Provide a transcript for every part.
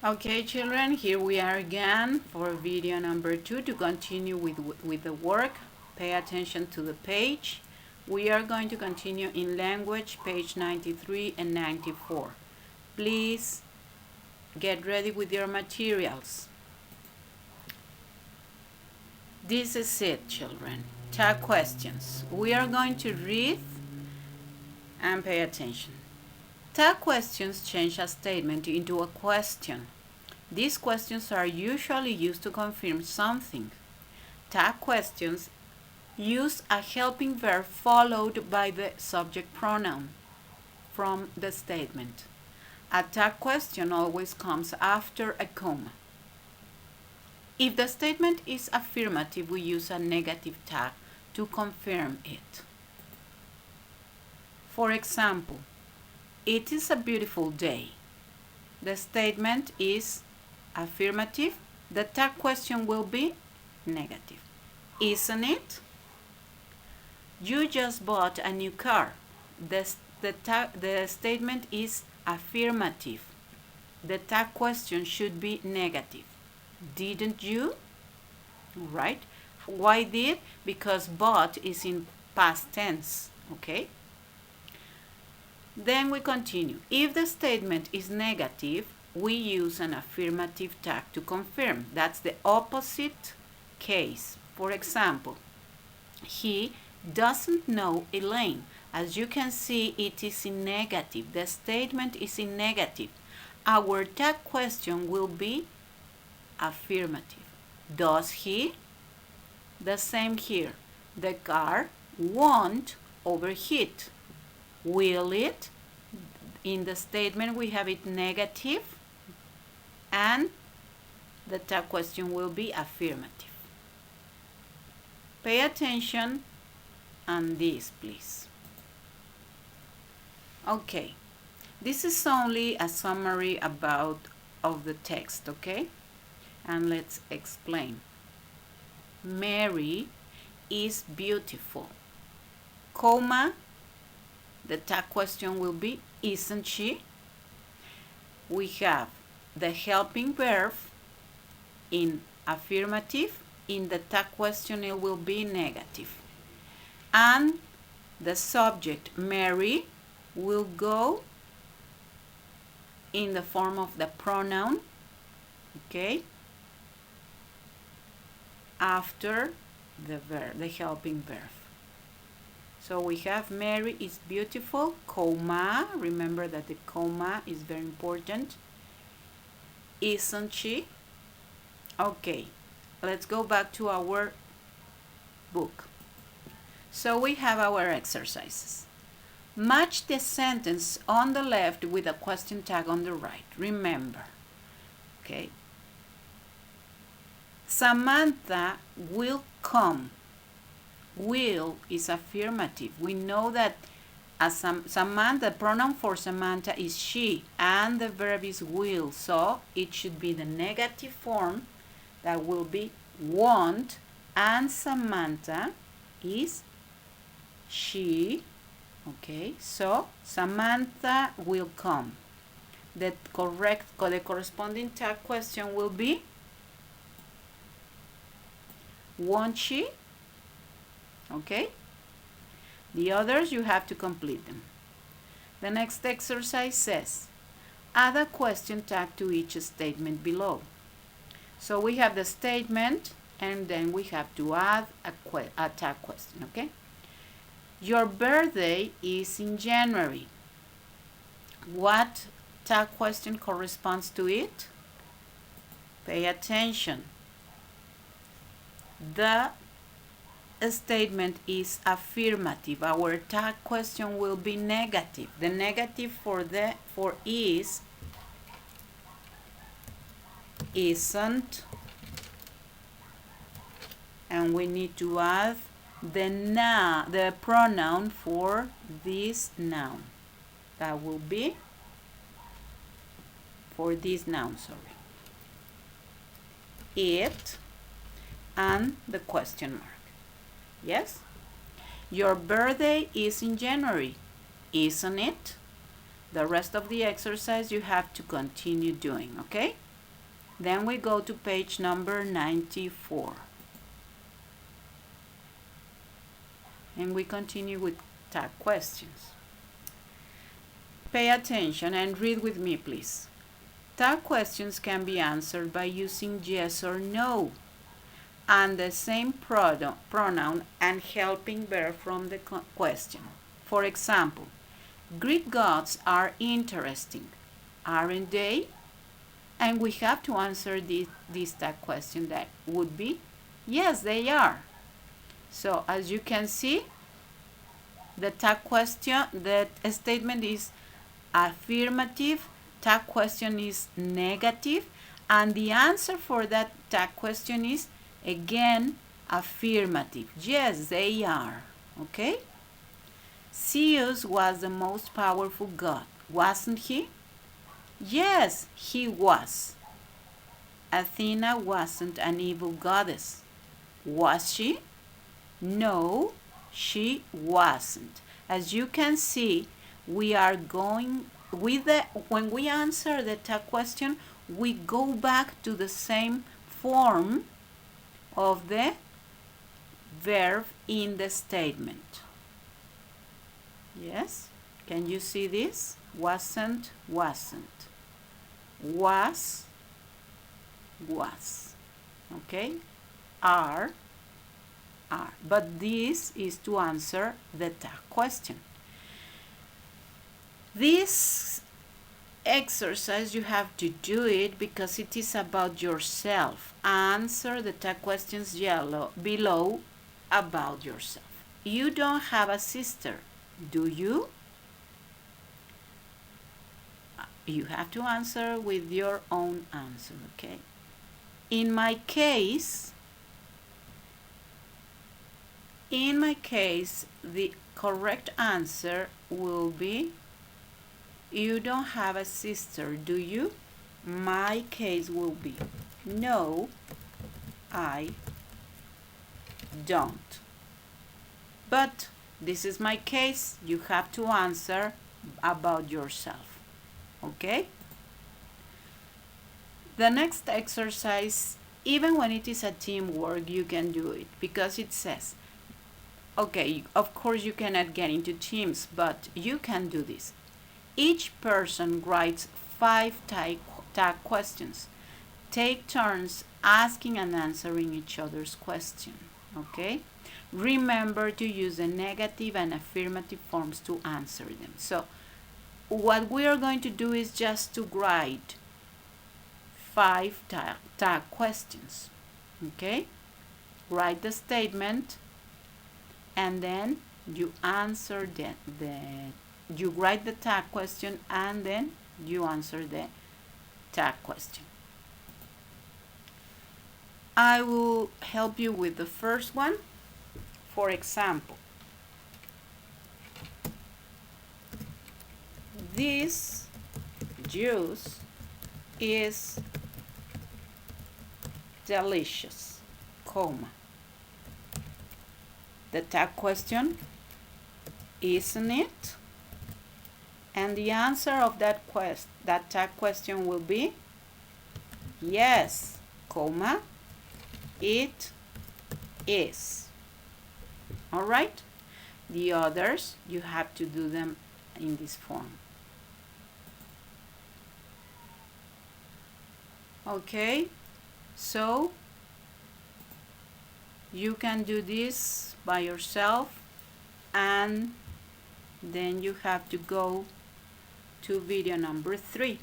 Okay, children, here we are again for video number 2 to continue with the work. Pay attention to the page. We are going to continue in language, page 93 and 94. Please get ready with your materials. This is it, children. Tag questions. We are going to read and pay attention. Tag questions change a statement into a question. These questions are usually used to confirm something. Tag questions use a helping verb followed by the subject pronoun from the statement. A tag question always comes after a comma. If the statement is affirmative, we use a negative tag to confirm it. For example, it is a beautiful day. The statement is affirmative. The tag question will be negative. Isn't it? You just bought a new car. The statement is affirmative. The tag question should be negative. Didn't you? Right? Why did? Because bought is in past tense. Okay? Then we continue. If the statement is negative, we use an affirmative tag to confirm. That's the opposite case. For example, he doesn't know Elaine. As you can see, it is in negative. The statement is in negative. Our tag question will be affirmative. Does he? The same here. The car won't overheat. Will it? In the statement we have it negative and the tag question will be affirmative. Pay attention on this, please. Okay, this is only a summary of the text, okay? And let's explain. Mary is beautiful, comma, the tag question will be, isn't she? We have the helping verb in affirmative. In the tag question, it will be negative. And the subject, Mary, will go in the form of the pronoun, okay, after the verb, the helping verb. So we have Mary is beautiful, comma. Remember that the comma is very important. Isn't she? Okay, let's go back to our book. So we have our exercises. Match the sentence on the left with a question tag on the right. Remember, okay? Samantha will come. Will is affirmative. We know that Samantha, the pronoun for Samantha is she, and the verb is will, so it should be the negative form that will be won't, and Samantha is she. Okay, so Samantha will come. The corresponding tag question will be won't she? Okay, the others you have to complete them. The next exercise says add a question tag to each statement below. So we have the statement and then we have to add a tag question. Okay, your birthday is in January. What tag question corresponds to it? Pay attention. The statement is affirmative. Our tag question will be negative. The negative for is, isn't, and we need to add the pronoun for this noun. That will be for this noun, sorry. It and the question mark. Yes? Your birthday is in January, isn't it? The rest of the exercise you have to continue doing, okay? Then we go to page number 94. And we continue with tag questions. Pay attention and read with me, please. Tag questions can be answered by using yes or no and the same pronoun and helping verb from the question. For example, Greek gods are interesting, aren't they? And we have to answer this tag question that would be, yes, they are. So as you can see, the tag question, the statement is affirmative, tag question is negative, and the answer for that tag question is, again, affirmative. Yes, they are. Okay? Zeus was the most powerful god, wasn't he? Yes, he was. Athena wasn't an evil goddess, was she? No, she wasn't. As you can see, we are going with when we answer the tag question, we go back to the same form of the verb in the statement. Yes? Can you see this? Wasn't, wasn't. Was, was. Okay? Are, are. But this is to answer the tag question. This exercise you have to do it because it is about yourself. Answer the tag questions below about yourself. You don't have a sister, do you? You have to answer with your own answer, okay? In my case, the correct answer will be, you don't have a sister, do you? My case will be, no, I don't. But this is my case. You have to answer about yourself. Okay? The next exercise, even when it is a teamwork, you can do it because it says, okay, of course you cannot get into teams, but you can do this. Each person writes 5 tag questions. Take turns asking and answering each other's question. Okay? Remember to use the negative and affirmative forms to answer them. So what we are going to do is just to write 5 tag questions. Okay? Write the statement and then you answer you write the tag question and then you answer the tag question. I will help you with the first one. For example, this juice is delicious, comma. The tag question, isn't it? And the answer of that tag question will be, yes, comma, it is. All right? The others, you have to do them in this form. Okay? So, you can do this by yourself and then you have to go to video number 3,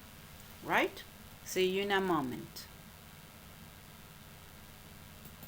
right? See you in a moment.